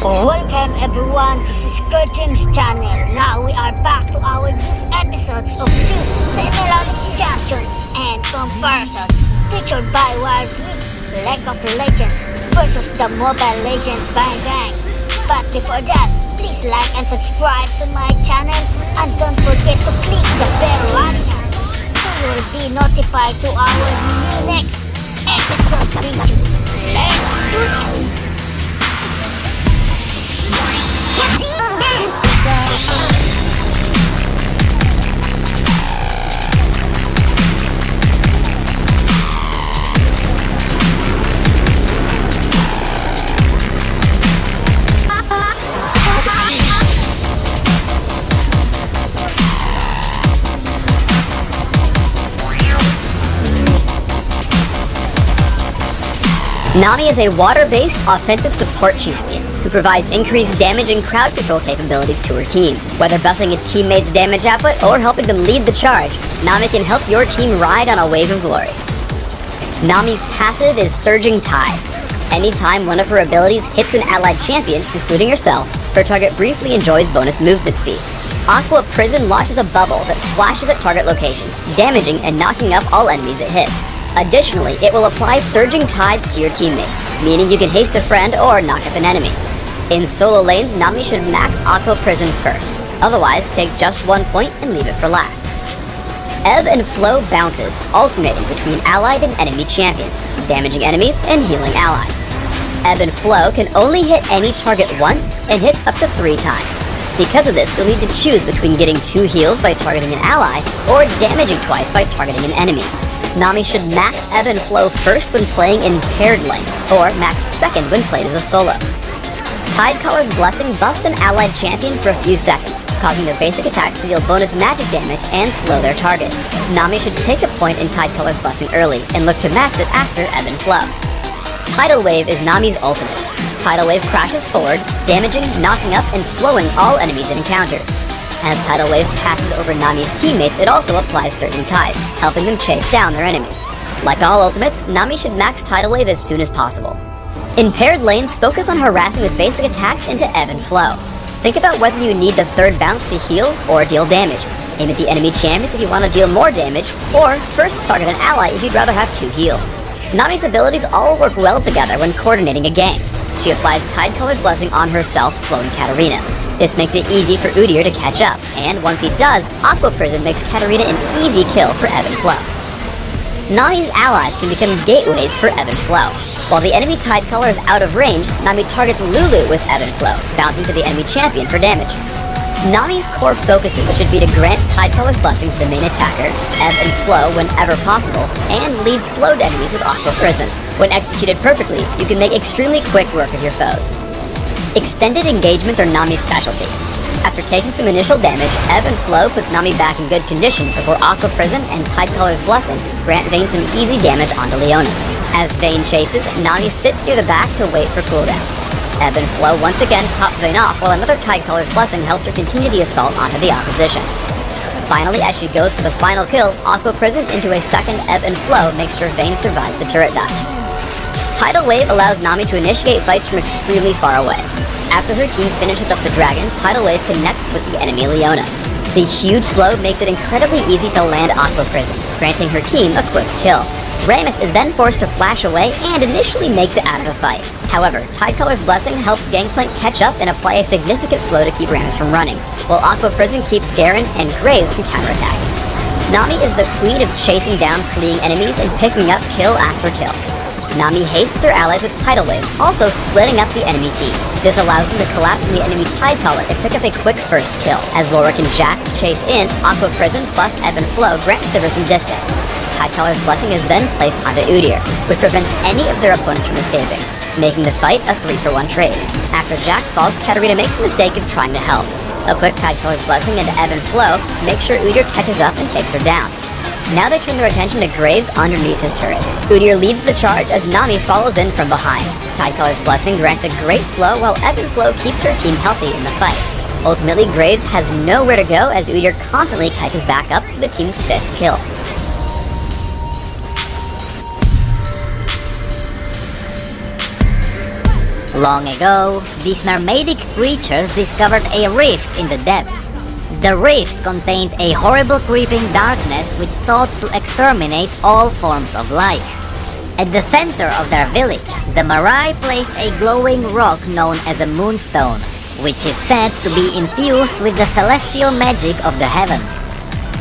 Welcome everyone, this is Kerjims channel. Now we are back to our new episodes of 2 Similar Champions and Comparisons, featured by Wild League of Legends versus the Mobile Legend Bang Bang. But before that, please like and subscribe to my channel and don't forget to click the bell icon so you will be notified to our new next episode review. Let's do this! Nami is a water-based offensive support champion who provides increased damage and crowd control capabilities to her team. Whether buffing a teammate's damage output or helping them lead the charge, Nami can help your team ride on a wave of glory. Nami's passive is Surging Tide. Anytime one of her abilities hits an allied champion, including herself, her target briefly enjoys bonus movement speed. Aqua Prison launches a bubble that splashes at target location, damaging and knocking up all enemies it hits. Additionally, it will apply Surging Tides to your teammates, meaning you can haste a friend or knock up an enemy. In solo lanes, Nami should max Aqua Prison first, otherwise take just 1 point and leave it for last. Ebb and Flow bounces, alternating between allied and enemy champions, damaging enemies and healing allies. Ebb and Flow can only hit any target once and hits up to 3 times. Because of this, you'll need to choose between getting 2 heals by targeting an ally or damaging twice by targeting an enemy. Nami should max Ebb and Flow first when playing in paired lanes, or max second when played as a solo. Tidecaller's Blessing buffs an allied champion for a few seconds, causing their basic attacks to deal bonus magic damage and slow their target. Nami should take a point in Tidecaller's Blessing early, and look to max it after Ebb and Flow. Tidal Wave is Nami's ultimate. Tidal Wave crashes forward, damaging, knocking up, and slowing all enemies it encounters. As Tidal Wave passes over Nami's teammates, it also applies Surging Tide, helping them chase down their enemies. Like all ultimates, Nami should max Tidal Wave as soon as possible. In paired lanes, focus on harassing with basic attacks into Ebb and Flow. Think about whether you need the third bounce to heal or deal damage. Aim at the enemy champions if you want to deal more damage, or first target an ally if you'd rather have 2 heals. Nami's abilities all work well together when coordinating a game. She applies Tidecaller's Blessing on herself, slowing Katarina. This makes it easy for Udyr to catch up, and once he does, Aqua Prison makes Katarina an easy kill for Ebb and Flow. Nami's allies can become gateways for Ebb and Flow. While the enemy Tidecaller is out of range, Nami targets Lulu with Ebb and Flow, bouncing to the enemy champion for damage. Nami's core focuses should be to grant Tidecaller's Blessing to the main attacker, Ebb and Flow whenever possible, and lead slowed enemies with Aqua Prison. When executed perfectly, you can make extremely quick work of your foes. Extended engagements are Nami's specialty. After taking some initial damage, Ebb and Flow puts Nami back in good condition before Aqua Prison and Tidecaller's Blessing grant Vayne some easy damage onto Leona. As Vayne chases, Nami sits near the back to wait for cooldowns. Ebb and Flow once again tops Vayne off, while another Tidecaller's Blessing helps her continue the assault onto the opposition. Finally, as she goes for the final kill, Aqua Prison into a second Ebb and Flow makes sure Vayne survives the turret dodge. Tidal Wave allows Nami to initiate fights from extremely far away. After her team finishes up the dragon, Tidal Wave connects with the enemy Leona. The huge slow makes it incredibly easy to land Aqua Prison, granting her team a quick kill. Rammus is then forced to flash away and initially makes it out of the fight. However, Tidecaller's Blessing helps Gangplank catch up and apply a significant slow to keep Rammus from running, while Aqua Prison keeps Garen and Graves from counterattacking. Nami is the queen of chasing down fleeing enemies and picking up kill after kill. Nami hastes her allies with Tidal Wave, also splitting up the enemy team. This allows them to collapse on the enemy Tidecaller and pick up a quick first kill. As Warwick and Jax chase in, Aqua Prison plus Ebb and Flow grant Sivir some distance. Tidecaller's Blessing is then placed onto Udyr, which prevents any of their opponents from escaping, making the fight a 3-for-1 trade. After Jax falls, Katarina makes the mistake of trying to help. A quick Tidecaller's Blessing into Ebb and Flow makes sure Udyr catches up and takes her down. Now they turn their attention to Graves underneath his turret. Udyr leads the charge as Nami follows in from behind. Tidecaller's Blessing grants a great slow while Ebb and Flow keeps her team healthy in the fight. Ultimately, Graves has nowhere to go as Udyr constantly catches back up for the team's 5th kill. Long ago, these mermaidic creatures discovered a rift in the depths. The rift contained a horrible creeping darkness which sought to exterminate all forms of life. At the center of their village, the Marai placed a glowing rock known as a moonstone, which is said to be infused with the celestial magic of the heavens.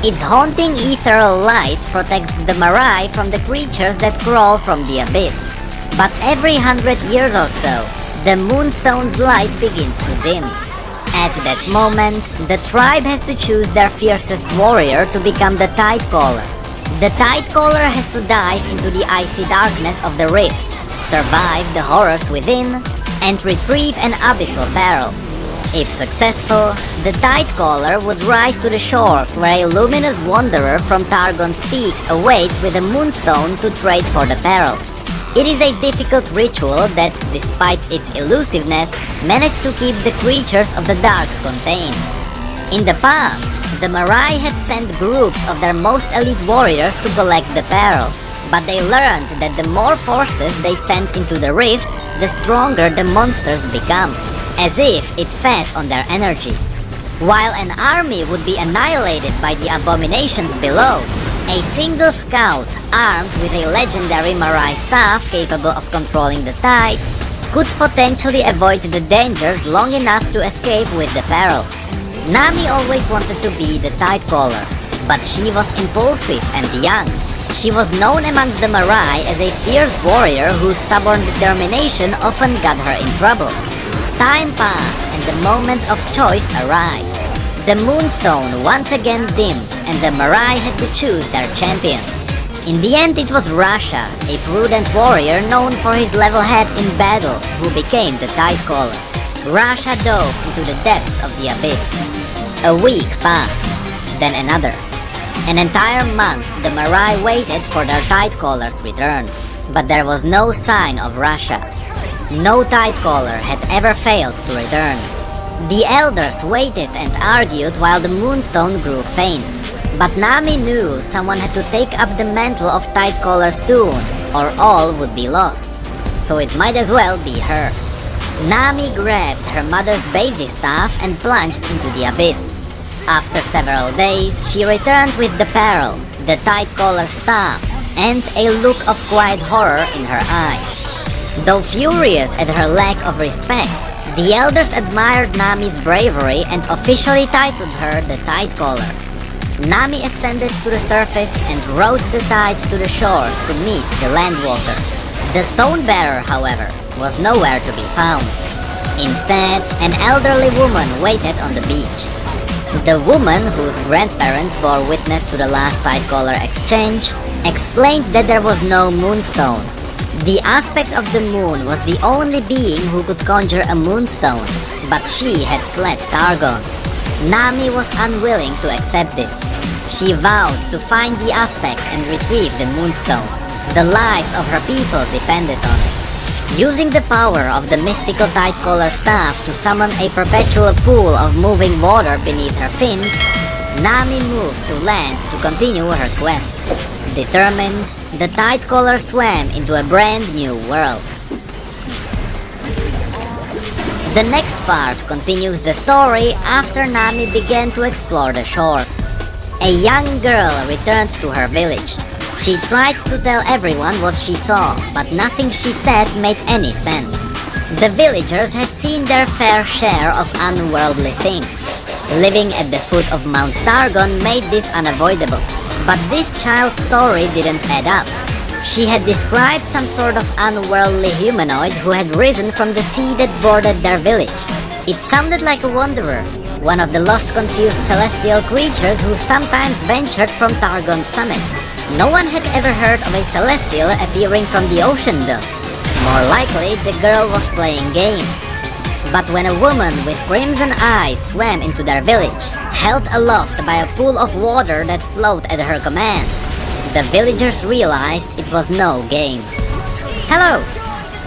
Its haunting ethereal light protects the Marai from the creatures that crawl from the abyss. But every 100 years or so, the moonstone's light begins to dim. At that moment, the tribe has to choose their fiercest warrior to become the Tidecaller. The Tidecaller has to dive into the icy darkness of the rift, survive the horrors within, and retrieve an abyssal peril. If successful, the Tidecaller would rise to the shores where a luminous wanderer from Targon's Peak awaits with a moonstone to trade for the peril. It is a difficult ritual that, despite its elusiveness, managed to keep the creatures of the dark contained. In the past, the Marai had sent groups of their most elite warriors to collect the peril, but they learned that the more forces they sent into the rift, the stronger the monsters become, as if it fed on their energy. While an army would be annihilated by the abominations below, a single scout, armed with a legendary Marai staff capable of controlling the tides, could potentially avoid the dangers long enough to escape with the peril. Nami always wanted to be the Tidecaller, but she was impulsive and young. She was known amongst the Marai as a fierce warrior whose stubborn determination often got her in trouble. Time passed and the moment of choice arrived. The moonstone once again dimmed and the Marai had to choose their champion. In the end it was Rasha, a prudent warrior known for his level head in battle, who became the Tidecaller. Rasha dove into the depths of the abyss. A week passed, then another. An entire month the Marai waited for their Tidecaller's return, but there was no sign of Rasha. No Tidecaller had ever failed to return. The elders waited and argued while the moonstone grew faint. But Nami knew someone had to take up the mantle of Tidecaller soon, or all would be lost. So it might as well be her. Nami grabbed her mother's baby staff and plunged into the abyss. After several days, she returned with the peril, the Tidecaller staff, and a look of quiet horror in her eyes. Though furious at her lack of respect, the elders admired Nami's bravery and officially titled her the Tidecaller. Nami ascended to the surface and rode the tide to the shores to meet the landwalker. The stone-bearer, however, was nowhere to be found. Instead, an elderly woman waited on the beach. The woman, whose grandparents bore witness to the last Tidecaller exchange, explained that there was no moonstone. The aspect of the moon was the only being who could conjure a moonstone, but she had fled Targon. Nami was unwilling to accept this. She vowed to find the aspect and retrieve the moonstone. The lives of her people depended on it. Using the power of the mystical Tidecaller staff to summon a perpetual pool of moving water beneath her fins, Nami moved to land to continue her quest. Determined, the Tidecaller swam into a brand new world. The next part continues the story after Nami began to explore the shores. A young girl returned to her village. She tried to tell everyone what she saw, but nothing she said made any sense. The villagers had seen their fair share of unworldly things. Living at the foot of Mount Targon made this unavoidable. But this child's story didn't add up. She had described some sort of unworldly humanoid who had risen from the sea that bordered their village. It sounded like a wanderer, one of the lost confused celestial creatures who sometimes ventured from Targon's summit. No one had ever heard of a celestial appearing from the ocean though. More likely, the girl was playing games. But when a woman with crimson eyes swam into their village, held aloft by a pool of water that flowed at her command, the villagers realized it was no game. "Hello,"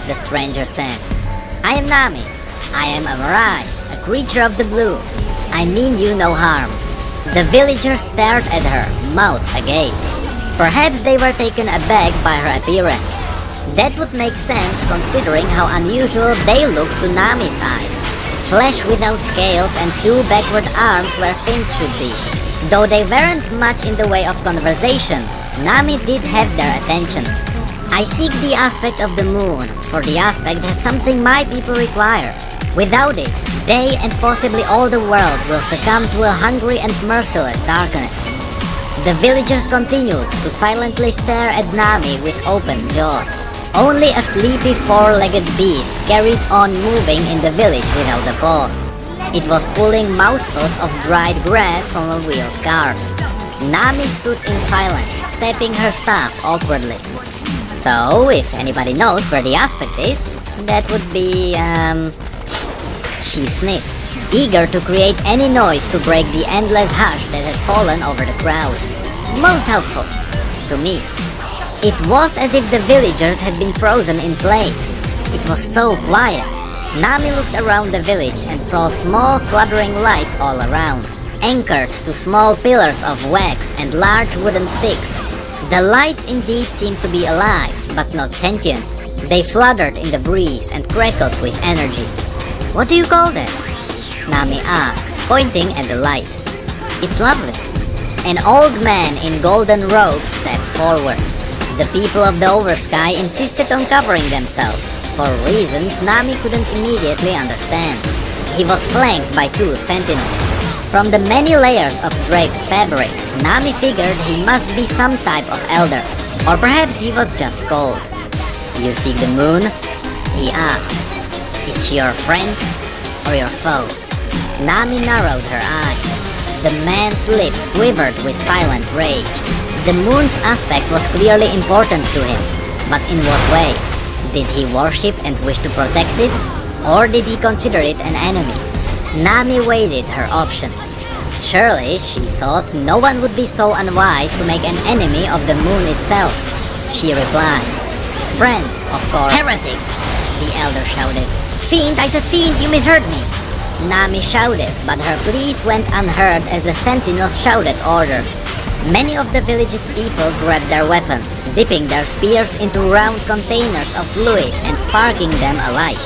the stranger said. "I am Nami. I am a Marai, a creature of the blue. I mean you no harm." The villagers stared at her, mouths agape. Perhaps they were taken aback by her appearance. That would make sense considering how unusual they look to Nami's eyes. Flesh without scales and two backward arms where fins should be. Though they weren't much in the way of conversation, Nami did have their attentions. I seek the aspect of the moon, for the aspect has something my people require. Without it, they and possibly all the world will succumb to a hungry and merciless darkness. The villagers continued to silently stare at Nami with open jaws. Only a sleepy four-legged beast carried on moving in the village without a pause. It was pulling mouthfuls of dried grass from a wheeled cart. Nami stood in silence, tapping her staff awkwardly. So, if anybody knows where the aspect is, that would be, She sniffed, eager to create any noise to break the endless hush that had fallen over the crowd. Most helpful, to me. It was as if the villagers had been frozen in place. It was so quiet. Nami looked around the village and saw small fluttering lights all around, anchored to small pillars of wax and large wooden sticks. The lights indeed seemed to be alive, but not sentient. They fluttered in the breeze and crackled with energy. "What do you call that?" Nami asked, pointing at the light. "It's lovely." An old man in golden robes stepped forward. The people of the Oversky insisted on covering themselves, for reasons Nami couldn't immediately understand. He was flanked by two sentinels. From the many layers of draped fabric, Nami figured he must be some type of elder, or perhaps he was just cold. "You seek the moon?" he asked. "Is she your friend or your foe?" Nami narrowed her eyes. The man's lips quivered with silent rage. The moon's aspect was clearly important to him, but in what way? Did he worship and wish to protect it? Or did he consider it an enemy? Nami weighed her options. Surely, she thought, no one would be so unwise to make an enemy of the moon itself. She replied, "Friend, of course." "Heretic!" the elder shouted. "Fiend, I said fiend, you misheard me!" Nami shouted, but her pleas went unheard as the sentinels shouted orders. Many of the village's people grabbed their weapons, dipping their spears into round containers of fluid and sparking them alight.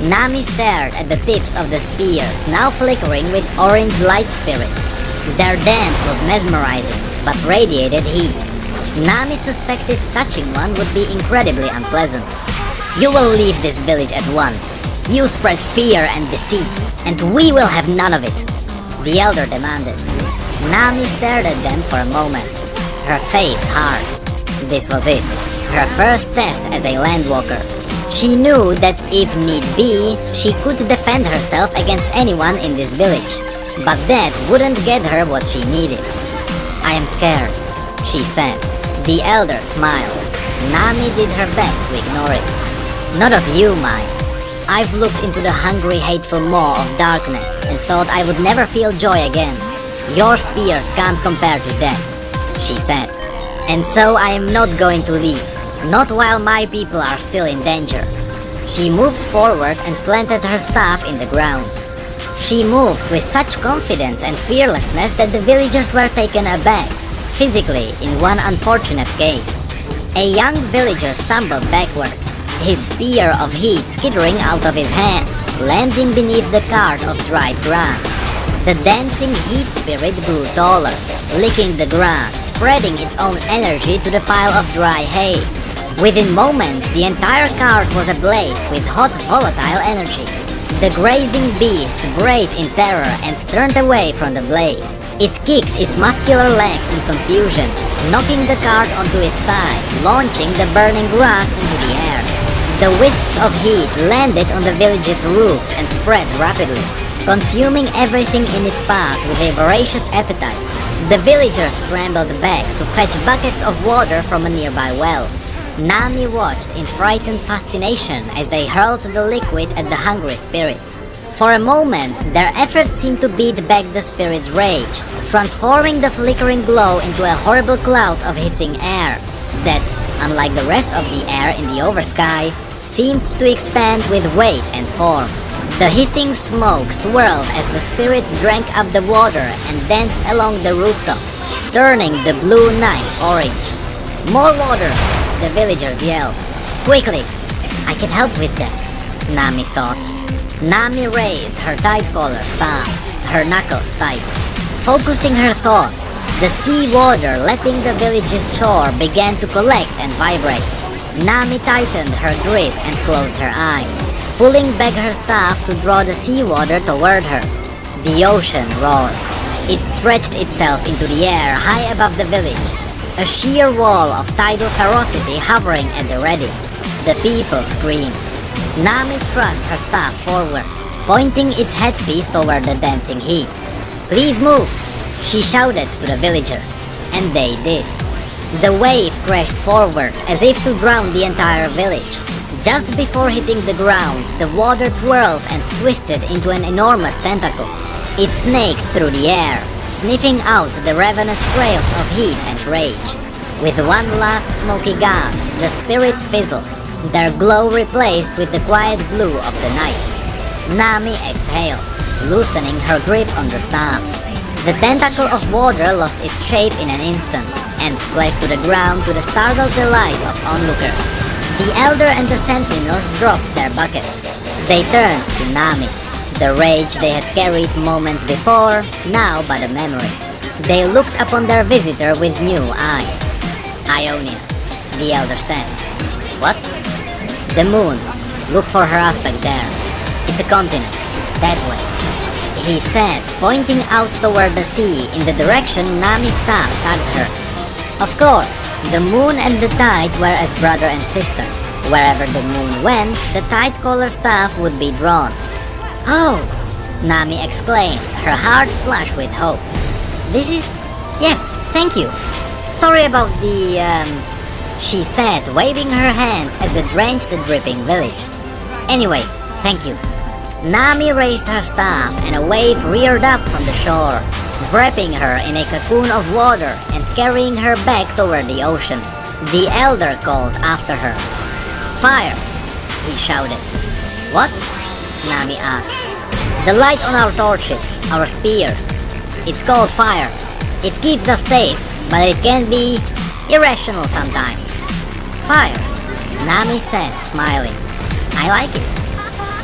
Nami stared at the tips of the spears, now flickering with orange light spirits. Their dance was mesmerizing, but radiated heat. Nami suspected touching one would be incredibly unpleasant. "You will leave this village at once. You spread fear and deceit, and we will have none of it," the elder demanded. Nami stared at them for a moment, her face hard. This was it, her first test as a landwalker. She knew that if need be, she could defend herself against anyone in this village. But that wouldn't get her what she needed. "I am scared," she said. The elder smiled. Nami did her best to ignore it. "Not of you, mine. I've looked into the hungry, hateful maw of darkness and thought I would never feel joy again. Your spears can't compare to that," she said. "And so I am not going to leave, not while my people are still in danger." She moved forward and planted her staff in the ground. She moved with such confidence and fearlessness that the villagers were taken aback, physically in one unfortunate case. A young villager stumbled backward, his spear of heat skittering out of his hands, landing beneath the cart of dried grass. The dancing heat spirit grew taller, licking the grass, spreading its own energy to the pile of dry hay. Within moments, the entire cart was ablaze with hot, volatile energy. The grazing beast brayed in terror and turned away from the blaze. It kicked its muscular legs in confusion, knocking the cart onto its side, launching the burning grass into the air. The wisps of heat landed on the village's roofs and spread rapidly, consuming everything in its path with a voracious appetite. The villagers scrambled back to fetch buckets of water from a nearby well. Nami watched in frightened fascination as they hurled the liquid at the hungry spirits. For a moment, their efforts seemed to beat back the spirits' rage, transforming the flickering glow into a horrible cloud of hissing air that, unlike the rest of the air in the Oversky, seemed to expand with weight and form. The hissing smoke swirled as the spirits drank up the water and danced along the rooftops, turning the blue night orange. "More water!" the villagers yelled. Quickly! I can help with that, Nami thought. Nami raised her tide collar staff, her knuckles tight. Focusing her thoughts, the sea water lapping the village's shore began to collect and vibrate. Nami tightened her grip and closed her eyes, pulling back her staff to draw the seawater toward her. The ocean roared. It stretched itself into the air high above the village, a sheer wall of tidal ferocity hovering at the ready. The people screamed. Nami thrust her staff forward, pointing its headpiece toward the dancing heat. "Please move!" she shouted to the villagers, and they did. The wave crashed forward as if to drown the entire village. Just before hitting the ground, the water twirled and twisted into an enormous tentacle. It snaked through the air, sniffing out the ravenous trails of heat and rage. With one last smoky gasp, the spirits fizzled, their glow replaced with the quiet blue of the night. Nami exhaled, loosening her grip on the staff. The tentacle of water lost its shape in an instant, and splashed to the ground to the startled delight of onlookers. The Elder and the Sentinels dropped their buckets. They turned to Nami, the rage they had carried moments before, now but a memory. They looked upon their visitor with new eyes. "Ionia," the Elder said. "What?" "The moon. Look for her aspect there. It's a continent. That way," he said, pointing out toward the sea in the direction Nami's staff tagged her. Of course, the moon and the tide were as brother and sister. Wherever the moon went, the tide collar staff would be drawn. "Oh!" Nami exclaimed, her heart flushed with hope. "This is... yes, thank you. Sorry about the, she said, waving her hand at the drenched, dripping village. "Anyways, thank you." Nami raised her staff and a wave reared up from the shore, wrapping her in a cocoon of water and carrying her back toward the ocean. The Elder called after her. "Fire!" he shouted. "What?" Nami asked. "The light on our torches, our spears. It's called fire. It keeps us safe, but it can be irrational sometimes." "Fire," Nami said, smiling. "I like it."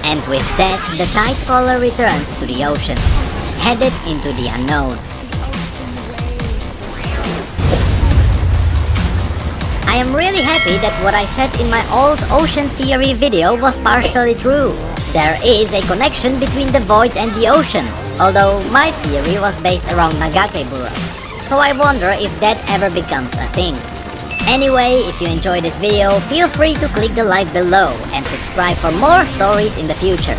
And with that, the tide collar returns to the ocean, headed into the unknown. I am really happy that what I said in my old ocean theory video was partially true. There is a connection between the void and the ocean, although my theory was based around Nagakebura. So I wonder if that ever becomes a thing. Anyway, if you enjoyed this video, feel free to click the like below and subscribe for more stories in the future.